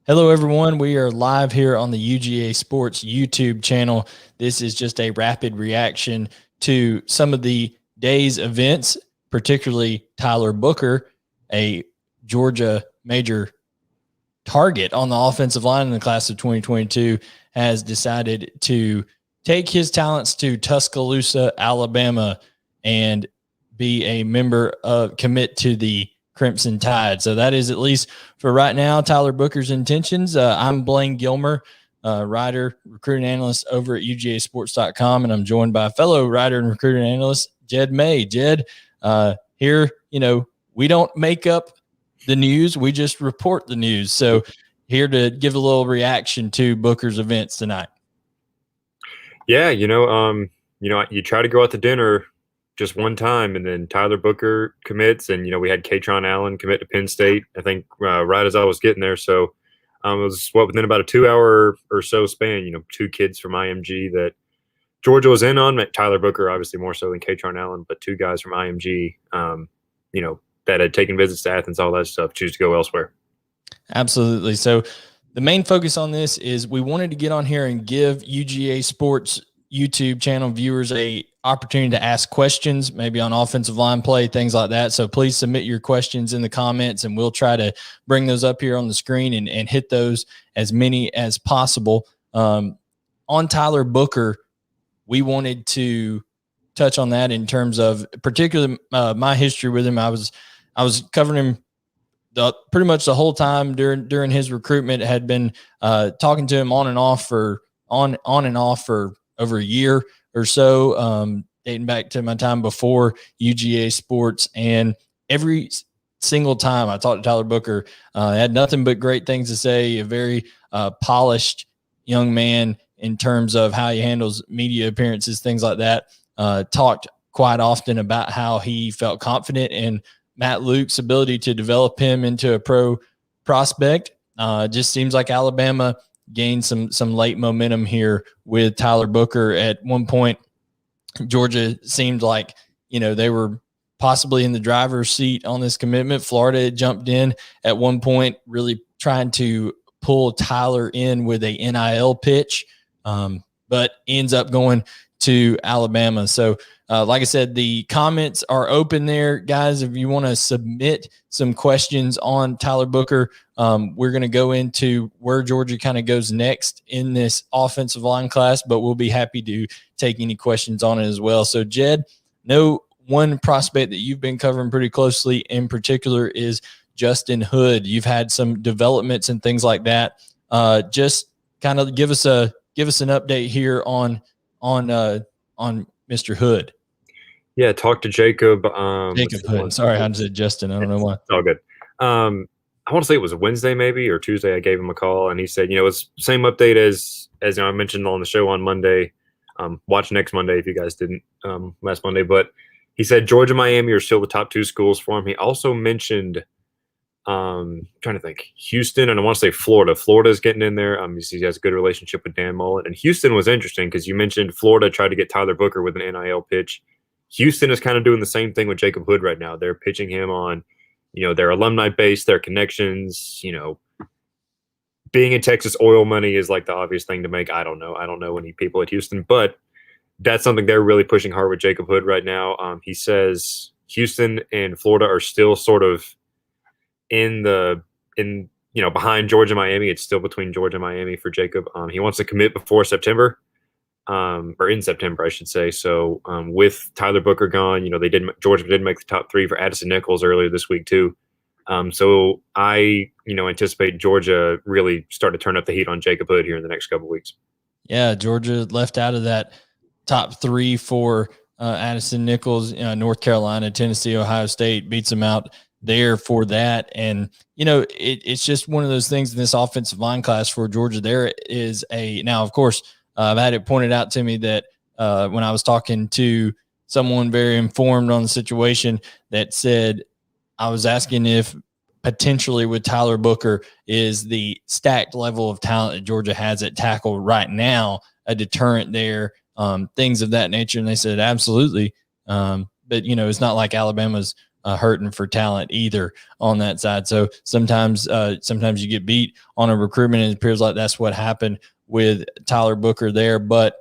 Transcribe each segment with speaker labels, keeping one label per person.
Speaker 1: Hello, everyone. We are live here on the UGA Sports YouTube channel. This is just a rapid reaction to some of the day's events, particularly Tyler Booker, a Georgia major target on the offensive line in the class of 2022, has decided to take his talents to Tuscaloosa, Alabama, and be a member of commit to the Crimson Tide. So that is, at least for right now, Tyler Booker's intentions. I'm Blaine Gilmer, writer, recruiting analyst over at UGAsports.com, and I'm joined by fellow writer and recruiting analyst Jed May. Jed, here, we don't make up the news, we just report the news. So here to give a little reaction to Booker's events tonight.
Speaker 2: Yeah, you try to go out to dinner just one time, and then Tyler Booker commits, and we had Katron Allen commit to Penn State, I think, right as I was getting there. So it was within about a 2-hour or so span, two kids from IMG that Georgia was in on. Tyler Booker obviously more so than Katron Allen, but two guys from IMG that had taken visits to Athens, all that stuff, choose to go elsewhere.
Speaker 1: Absolutely. So the main focus on this is we wanted to get on here and give UGA Sports YouTube channel viewers a opportunity to ask questions, maybe on offensive line play, things like that. So please submit your questions in the comments, and we'll try to bring those up here on the screen and hit those as many as possible. On Tyler Booker, we wanted to touch on that in terms of particularly my history with him. I was covering him pretty much the whole time during his recruitment. Had been talking to him on and off for over a year or so, dating back to my time before UGA Sports. And every single time I talked to Tyler Booker, had nothing but great things to say. A very polished young man in terms of how he handles media appearances, things like that. Talked quite often about how he felt confident in Matt Luke's ability to develop him into a pro prospect. Just seems like Alabama gained some late momentum here with Tyler Booker. At one point, Georgia seemed like, they were possibly in the driver's seat on this commitment. Florida had jumped in at one point, really trying to pull Tyler in with a NIL pitch, but ends up going to Alabama. So like I said, the comments are open there, guys. If you want to submit some questions on Tyler Booker, we're going to go into where Georgia kind of goes next in this offensive line class, but we'll be happy to take any questions on it as well. So Jed, one prospect that you've been covering pretty closely in particular is Justin Hood. You've had some developments and things like that. Just kind of give us an update here on Mr. Hood.
Speaker 2: Yeah, talk to Jacob.
Speaker 1: Jacob Hood. Sorry, I said Justin. I don't know why.
Speaker 2: It's all good. I want to say it was Wednesday maybe or Tuesday. I gave him a call, and he said, it's the same update as I mentioned on the show on Monday. Watch next Monday if you guys didn't last Monday. But he said Georgia, Miami are still the top two schools for him. He also mentioned, trying to think, Houston, and I want to say Florida. Florida's getting in there. He has a good relationship with Dan Mullen. And Houston was interesting because you mentioned Florida tried to get Tyler Booker with an NIL pitch. Houston is kind of doing the same thing with Jacob Hood right now. They're pitching him on, their alumni base, their connections. Being in Texas, oil money is like the obvious thing to make. I don't know any people at Houston, but that's something they're really pushing hard with Jacob Hood right now. He says Houston and Florida are still sort of behind Georgia, Miami. It's still between Georgia and Miami for Jacob. He wants to commit before September. Or in September, I should say. So with Tyler Booker gone, Georgia did make the top three for Addison Nichols earlier this week too. So I, anticipate Georgia really start to turn up the heat on Jacob Hood here in the next couple of weeks.
Speaker 1: Yeah, Georgia left out of that top three for Addison Nichols. North Carolina, Tennessee, Ohio State beats them out there for that. And, it's just one of those things in this offensive line class for Georgia. There is now, of course, I've had it pointed out to me that when I was talking to someone very informed on the situation, that said, I was asking if potentially with Tyler Booker is the stacked level of talent that Georgia has at tackle right now a deterrent there, things of that nature. And they said, absolutely. But, it's not like Alabama's hurting for talent either on that side. So sometimes you get beat on a recruitment, and it appears like that's what happened with Tyler Booker there. But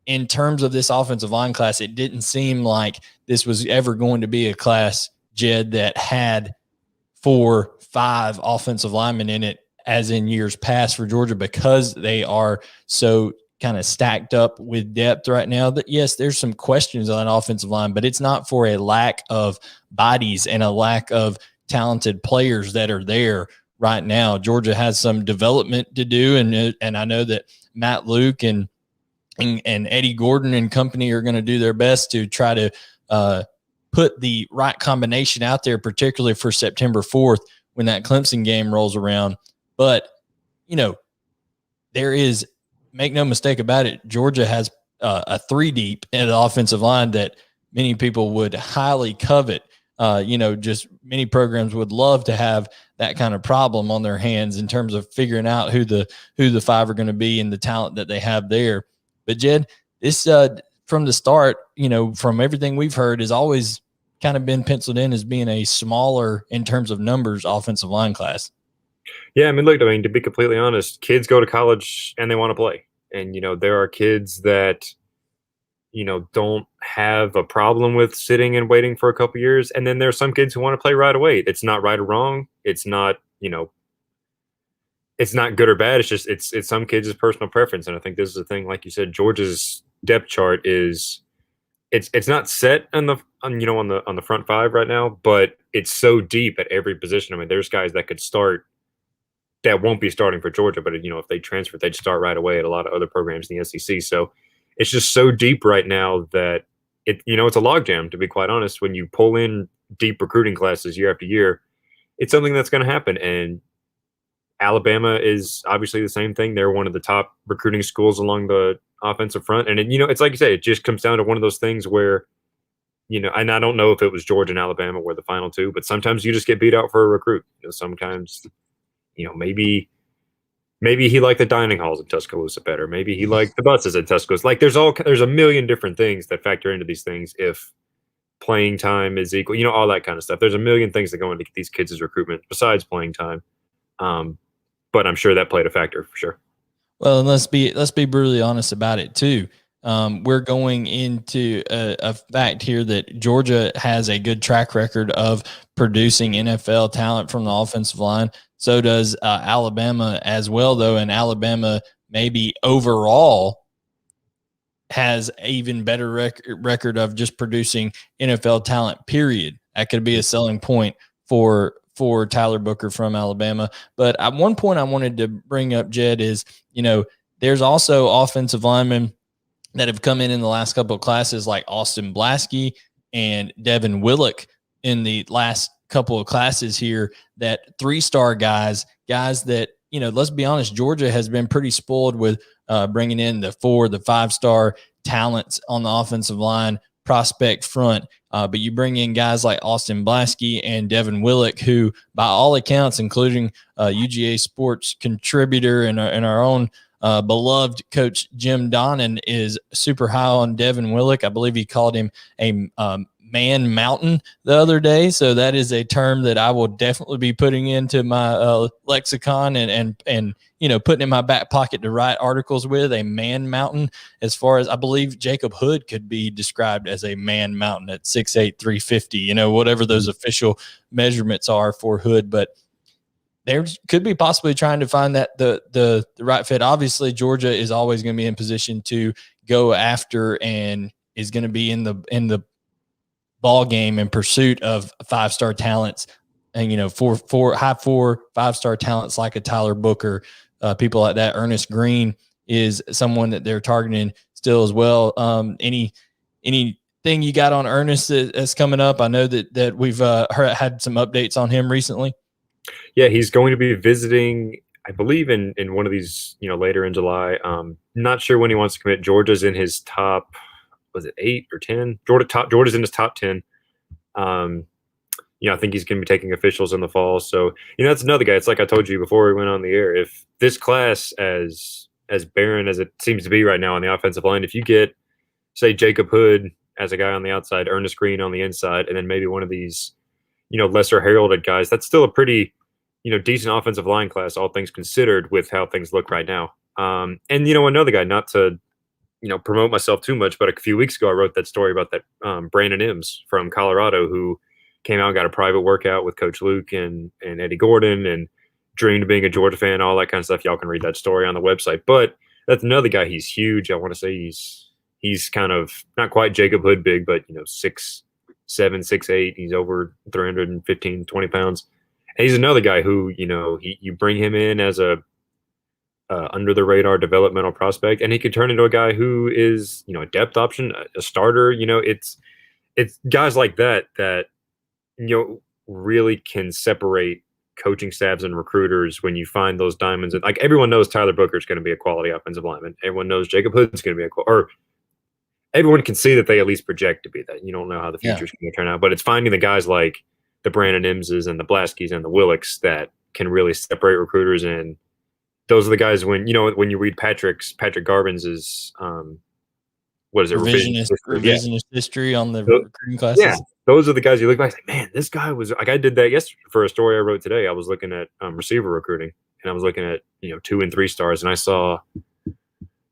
Speaker 1: in terms of this offensive line class, it didn't seem like this was ever going to be a class, Jed, that had 4-5 offensive linemen in it, as in years past for Georgia, because they are so kind of stacked up with depth right now. That yes, there's some questions on that offensive line, but it's not for a lack of bodies and a lack of talented players that are there right now. Georgia has some development to do, and I know that Matt Luke and Eddie Gordon and company are going to do their best to try to put the right combination out there, particularly for September 4th when that Clemson game rolls around. But, there is, make no mistake about it, Georgia has a 3-deep in the offensive line that many people would highly covet. Just many programs would love to have that kind of problem on their hands in terms of figuring out who the 5 are going to be and the talent that they have there. But Jed, this from the start, from everything we've heard, has always kind of been penciled in as being a smaller, in terms of numbers, offensive line class.
Speaker 2: Yeah, look, to be completely honest, kids go to college and they want to play. And, there are kids that, don't have a problem with sitting and waiting for a couple years. And then there's some kids who want to play right away. It's not right or wrong. It's not, it's not good or bad. It's just, it's some kids' personal preference. And I think this is the thing, like you said, Georgia's depth chart is, it's not set on the front 5 right now, but it's so deep at every position. There's guys that could start that won't be starting for Georgia, but if they transfer, they'd start right away at a lot of other programs in the SEC. So it's just so deep right now that it's a logjam, to be quite honest. When you pull in deep recruiting classes year after year, it's something that's going to happen. And Alabama is obviously the same thing. They're one of the top recruiting schools along the offensive front. And it's like you say, it just comes down to one of those things where, and I don't know if it was Georgia and Alabama were the final 2, but sometimes you just get beat out for a recruit. Sometimes, maybe he liked the dining halls in Tuscaloosa better. Maybe he liked the buses in Tuscaloosa. Like there's a million different things that factor into these things. If playing time is equal, all that kind of stuff. There's a million things that go into these kids' recruitment besides playing time. But I'm sure that played a factor for sure.
Speaker 1: Well, and let's be brutally honest about it too. We're going into a fact here that Georgia has a good track record of producing NFL talent from the offensive line. So does Alabama as well, though. And Alabama maybe overall has an even better record of just producing NFL talent, period. That could be a selling point for Tyler Booker from Alabama. But at one point I wanted to bring up, Jed, is, there's also offensive linemen that have come in the last couple of classes, like Austin Blaskey and Devin Willock in the last couple of classes here, that 3-star guys that, let's be honest, Georgia has been pretty spoiled with bringing in the 4, the 5-star talents on the offensive line prospect front. But you bring in guys like Austin Blaskey and Devin Willock, who by all accounts, including UGA Sports contributor and our own beloved coach Jim Donnan, is super high on Devin Willock. I believe he called him a man mountain the other day. So that is a term that I will definitely be putting into my lexicon and putting in my back pocket to write articles with. A man mountain, as far as I believe Jacob Hood could be described as a man mountain at 6'8", 350, whatever those official measurements are for Hood. But there could be possibly trying to find that the right fit. Obviously, Georgia is always going to be in position to go after and is going to be in the ball game in pursuit of 5-star talents, and 5-star talents like a Tyler Booker, people like that. Ernest Green is someone that they're targeting still as well. Anything you got on Ernest that's coming up? I know that we've had some updates on him recently.
Speaker 2: Yeah, he's going to be visiting, I believe, in one of these, later in July. Not sure when he wants to commit. Georgia's in his top, was it 8 or 10? Georgia's in his top 10. I think he's going to be taking officials in the fall. So, that's another guy. It's like I told you before we went on the air. If this class, as barren as it seems to be right now on the offensive line, if you get, say, Jacob Hood as a guy on the outside, Ernest Green on the inside, and then maybe one of these, lesser heralded guys. That's still a pretty, decent offensive line class, all things considered, with how things look right now. And another guy, not to promote myself too much, but a few weeks ago I wrote that story about that Brandon Imms from Colorado who came out and got a private workout with Coach Luke and Eddie Gordon and dreamed of being a Georgia fan, all that kind of stuff. Y'all can read that story on the website. But that's another guy. He's huge. I want to say he's kind of not quite Jacob Hood big, but 6'7", 6'8". He's over 315, 20 pounds. And he's another guy who, you bring him in as a under the radar developmental prospect, and he could turn into a guy who is, a depth option, a starter. It's guys like that really can separate coaching staffs and recruiters when you find those diamonds. Like everyone knows Tyler Booker is going to be a quality offensive lineman. Everyone knows Jacob Hood is going to be or everyone can see that they at least project to be that. You don't know how the future is going to turn out, but it's finding the guys like the Brandon Immses and the Blaskys and the Willocks that can really separate recruiters. And those are the guys when you read Patrick Garbins's what is it,
Speaker 1: revisionist history on the recruiting classes.
Speaker 2: Yeah, those are the guys you look back and say, man, this guy was like, I did that yesterday for a story I wrote today. I was looking at receiver recruiting, and I was looking at 2 and 3 stars, and I saw,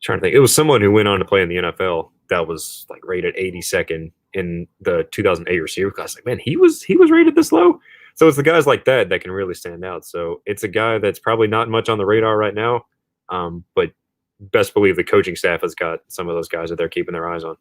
Speaker 2: trying to think, it was someone who went on to play in the NFL that was like rated 82nd in the 2008 receiver class. Like, man, he was rated this low. So it's the guys like that can really stand out. So it's a guy that's probably not much on the radar right now, but best believe the coaching staff has got some of those guys that they're keeping their eyes on.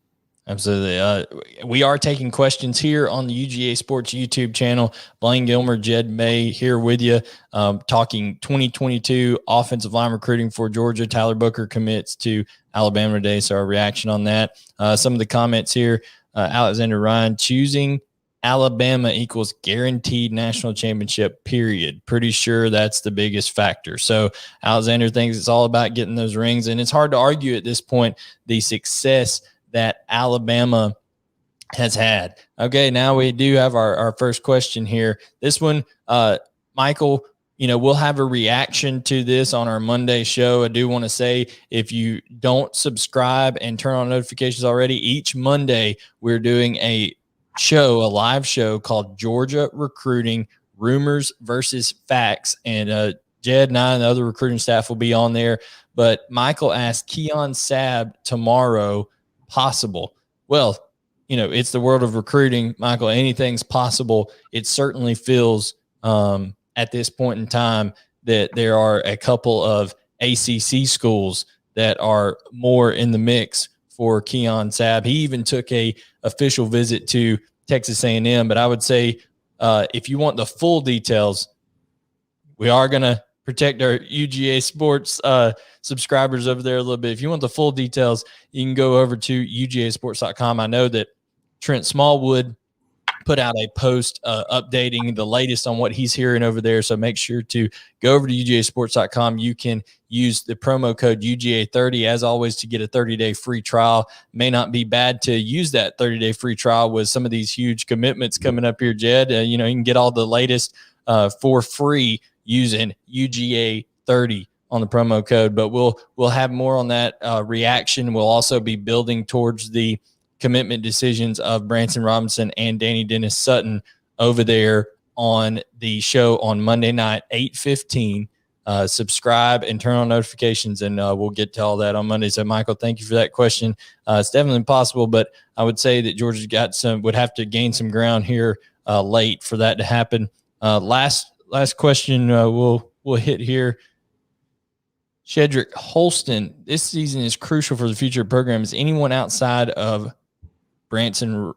Speaker 1: Absolutely. We are taking questions here on the UGA Sports YouTube channel. Blaine Gilmer, Jed May here with you, talking 2022 offensive line recruiting for Georgia. Tyler Booker commits to Alabama today, so our reaction on that. Some of the comments here, Alexander Ryan, choosing Alabama equals guaranteed national championship, period. Pretty sure that's the biggest factor. So Alexander thinks it's all about getting those rings, and it's hard to argue at this point the success that Alabama has had. Okay, now we do have our first question here. This one, Michael, we'll have a reaction to this on our Monday show. I do want to say, if you don't subscribe and turn on notifications already, each Monday we're doing a live show called Georgia Recruiting Rumors versus Facts. And Jed and I and the other recruiting staff will be on there. But Michael asked, Keon Sabb tomorrow possible? Well, it's the world of recruiting, Michael. Anything's possible. It certainly feels at this point in time that there are a couple of ACC schools that are more in the mix for Keon Sabb. He even took a official visit to Texas A&M, but I would say if you want the full details, we are going to protect our UGA Sports subscribers over there a little bit. If you want the full details, you can go over to UGAsports.com. I know that Trent Smallwood put out a post updating the latest on what he's hearing over there. So make sure to go over to UGAsports.com. You can use the promo code UGA30 as always to get a 30-day free trial. May not be bad to use that 30-day free trial with some of these huge commitments coming up here, Jed. You can get all the latest for free using UGA30 on the promo code. But we'll have more on that reaction. We'll also be building towards the commitment decisions of Branson Robinson and Danny Dennis Sutton over there on the show on Monday night, 8:15. Subscribe and turn on notifications, and we'll get to all that on Monday. So, Michael, thank you for that question. It's definitely possible, but I would say that Georgia's would have to gain some ground here late for that to happen. Last question we'll hit here. Shedrick Holston, this season is crucial for the future of the program. Is anyone outside of Branson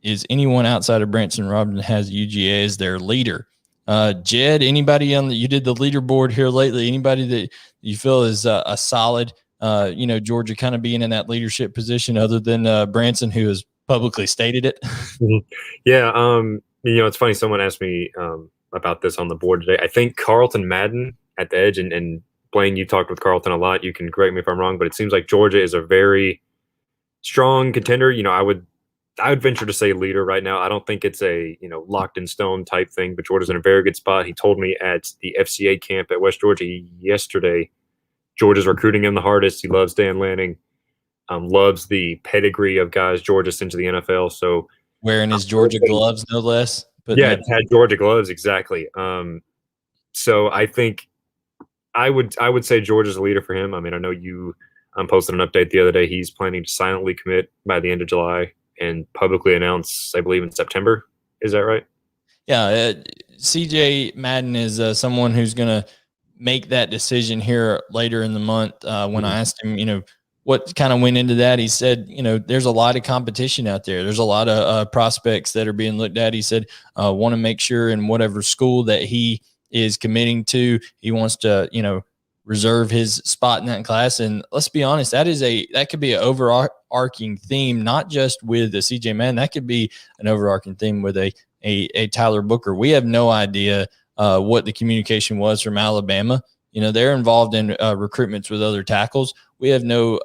Speaker 1: Robinson has UGA as their leader? Jed, anybody you did the leaderboard here lately, anybody that you feel is a solid, Georgia kind of being in that leadership position other than Branson, who has publicly stated it?
Speaker 2: Yeah. It's funny. Someone asked me about this on the board today. I think Carlton Madden at the edge, and Blaine, you talked with Carlton a lot. You can correct me if I'm wrong, but it seems like Georgia is a very strong contender. I would venture to say leader right now. I don't think it's a locked in stone type thing, but Georgia's in a very good spot. He told me at the FCA camp at West Georgia yesterday, Georgia's recruiting him the hardest. He loves Dan Lanning. loves the pedigree of guys Georgia sent to the NFL. So
Speaker 1: wearing his Georgia gloves, no less.
Speaker 2: Yeah, it had Georgia gloves, exactly. So I think I would say Georgia's a leader for him. I mean, I know you posted an update the other day. He's planning to silently commit by the end of July and publicly announce, I believe, in September. Is that right?
Speaker 1: Yeah, CJ Madden is someone who's going to make that decision here later in the month. When I asked him, what kind of went into that, he said, there's a lot of competition out there. There's a lot of prospects that are being looked at. He said, want to make sure in whatever school that he is committing to, he wants to, reserve his spot in that class. And let's be honest, that could be an overarching theme, not just with the CJ Madden. That could be an overarching theme with a Tyler Booker. We have no idea what the communication was from Alabama. They're involved in recruitments with other tackles. We have no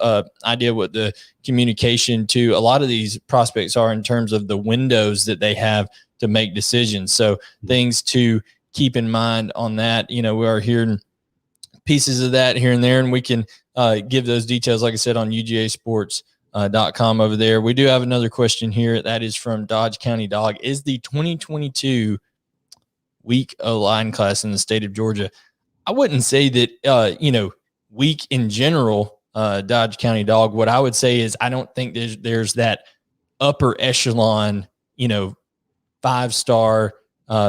Speaker 1: idea what the communication to a lot of these prospects are in terms of the windows that they have to make decisions. So things to keep in mind on that. We are hearing pieces of that here and there, and we can give those details, like I said, on UGAsports.com over there. We do have another question here. That is from Dodge County Dog. Is the 2022 weak O-line class in the state of Georgia? I wouldn't say that, weak in general, Dodge County Dog. What I would say is I don't think there's that upper echelon, 5-star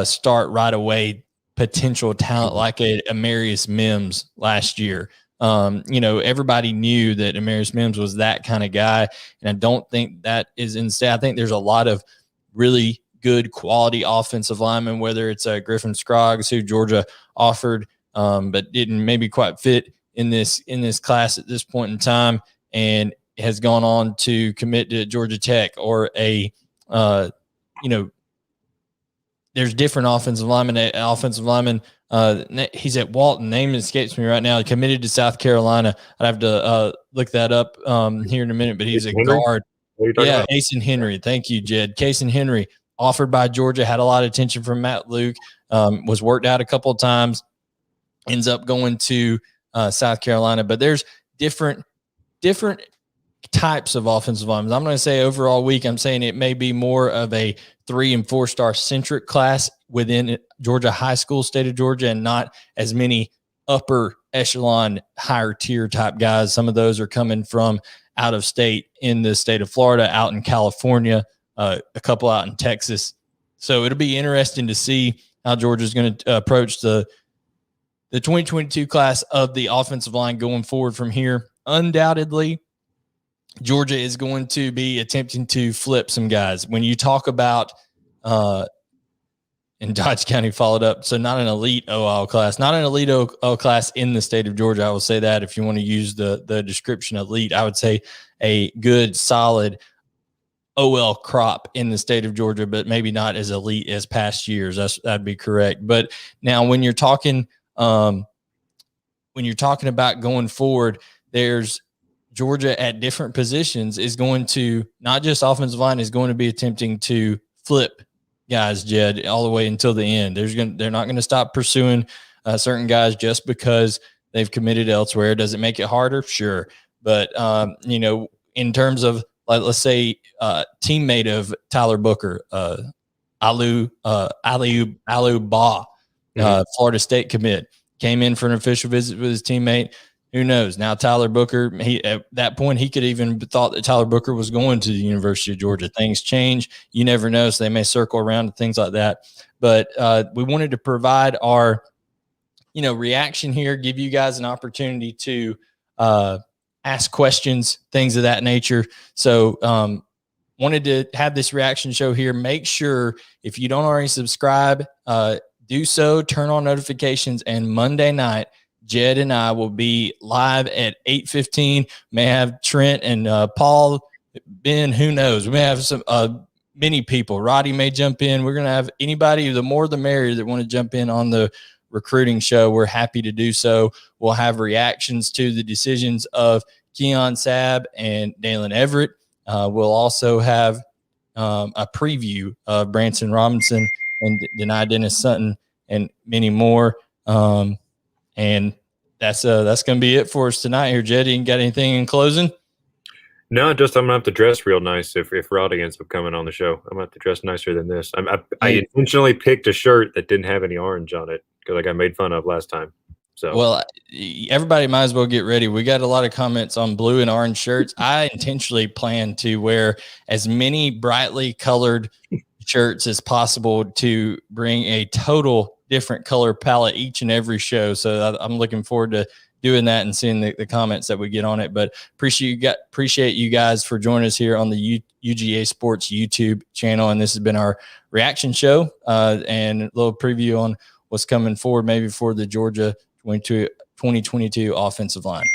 Speaker 1: start right away potential talent like a Amarius Mims last year. Everybody knew that Amarius Mims was that kind of guy, and I don't think that is instead. I think there's a lot of really good quality offensive linemen, whether it's Griffin Scroggs, who Georgia offered, but didn't maybe quite fit in this class at this point in time, and has gone on to commit to Georgia Tech, or there's different offensive linemen. He's at Walton. Name escapes me right now. He committed to South Carolina. I'd have to look that up here in a minute, but he's a guard. Yeah, Cason Henry. Thank you, Jed. Cason Henry, offered by Georgia, had a lot of attention from Matt Luke, was worked out a couple of times, ends up going to South Carolina. But there's different types of offensive linemen. I'm going to say overall week, I'm saying it may be more of a 3- and 4-star centric class within Georgia high school, state of Georgia, and not as many upper echelon, higher tier type guys. Some of those are coming from out of state in the state of Florida, out in California, a couple out in Texas. So it'll be interesting to see how Georgia's going to approach the 2022 class of the offensive line going forward from here. Undoubtedly, Georgia is going to be attempting to flip some guys. When you talk about, and Dodge County followed up, so not an elite OL class, not an elite OL class in the state of Georgia. I will say that if you want to use the description elite, I would say a good, solid OL crop in the state of Georgia, but maybe not as elite as past years. That'd be correct. But now when you're talking about going forward, there's Georgia at different positions is going to, not just offensive line, is going to be attempting to flip guys, Jed, all the way until the end. They're not going to stop pursuing certain guys just because they've committed elsewhere. Does it make it harder? Sure. But, in terms of, let's say, teammate of Tyler Booker, Aliu Ba, Florida State commit, came in for an official visit with his teammate. Who knows? Now Tyler Booker, at that point, he could even thought that Tyler Booker was going to the University of Georgia. Things change. You never know, so they may circle around to things like that. But we wanted to provide our, reaction here, give you guys an opportunity to ask questions, things of that nature. So wanted to have this reaction show here. Make sure, if you don't already subscribe, do so, turn on notifications, and Monday night, Jed and I will be live at 8:15. May have Trent and Paul, Ben, who knows? We may have some many people. Roddy may jump in. We're going to have anybody, the more the merrier, that want to jump in on the recruiting show. We're happy to do so. We'll have reactions to the decisions of Keon Sabb and Dalen Everett. We'll also have a preview of Branson Robinson and Deni Dennis Sutton and many more. And that's going to be it for us tonight here. Jed, you got anything in closing?
Speaker 2: No, just I'm gonna have to dress real nice if Rod ends up coming on the show. I'm gonna have to dress nicer than this. I intentionally picked a shirt that didn't have any orange on it because I got made fun of last time. So
Speaker 1: well, everybody might as well get ready. We got a lot of comments on blue and orange shirts. I intentionally plan to wear as many brightly colored shirts as possible to bring a total different color palette each and every show. So I'm looking forward to doing that and seeing the comments that we get on it. But appreciate you guys for joining us here on the UGA Sports YouTube channel. And this has been our reaction show and a little preview on what's coming forward, maybe for the Georgia 2022 offensive line.